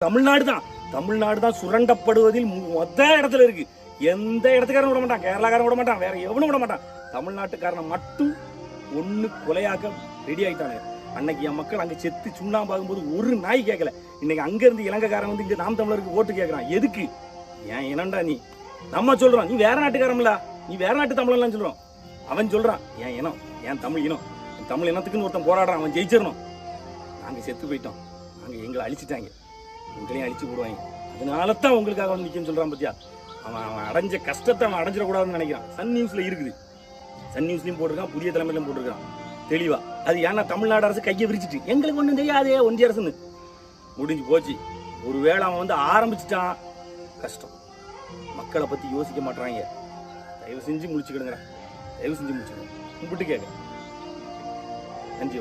தமிழ்நாடு தான் சுரண்டப்படுவதில் மொத்த இடத்துல இருக்கு. எந்த இடத்துக்காரன் விட மாட்டான், கேரளாக்காரன் விட மாட்டான், வேற எவனும் விட மாட்டான். தமிழ்நாட்டுக்காரனை மட்டும் ஒண்ணு கொலையாக்க ரெடி ஆயிட்டாங்க. அன்னைக்கு என் மக்கள் அங்க செத்து சுண்ணாம்பாகும் போது ஒரு நாய் கேட்கல. இன்னைக்கு அங்க இருந்து இலங்கைக்காரன் வந்து இங்க நாம் தமிழருக்கு ஓட்டு கேட்கறான். எதுக்கு? ஏன் என்னண்டா நீ? நம்ம சொல்றோம் நீ வேற நாட்டுக்காரன்ல, நீ வேற நாட்டு தமிழன்லாம் சொல்றோம். அவன் சொல்றான் என் இனம், என் தமிழ் இனம், தமிழ் இனத்துக்குன்னு ஒருத்தன் போராடுறான், அவன் ஜெயிச்சிடணும். நாங்க செத்து போயிட்டோம், நாங்க எங்களை அழிச்சிட்டாங்க, உங்களையும் அழிச்சு போடுவாங்க. அதனாலதான் உங்களுக்காக வந்து நிற்கும் சொல்றான். பத்தியா, அவன் அடைஞ்ச கஷ்டத்தை அவன் அடைஞ்சிடக்கூடாதுன்னு நினைக்கிறான். சன் நியூஸ்ல இருக்குது, சன் நியூஸ்லயும் போட்டிருக்கான், புதிய தலைமையிலும் போட்டிருக்கான் தெளிவா. அது ஏன்னா தமிழ்நாடு அரசு கையை விரிச்சிட்டு எங்களுக்கு ஒன்றும் தெரியாதே ஒன்றிய அரசுன்னு முடிஞ்சு போச்சு. ஒருவேளை அவன் வந்து ஆரம்பிச்சுட்டான் கஷ்டம். மக்களை பத்தி யோசிக்க மாட்டாங்க. தயவு செஞ்சு முடிச்சுக்கிடுங்க, தயவு செஞ்சு முடிச்சுக்கிடுங்க, கும்பிட்டு கேட்க. நன்றி.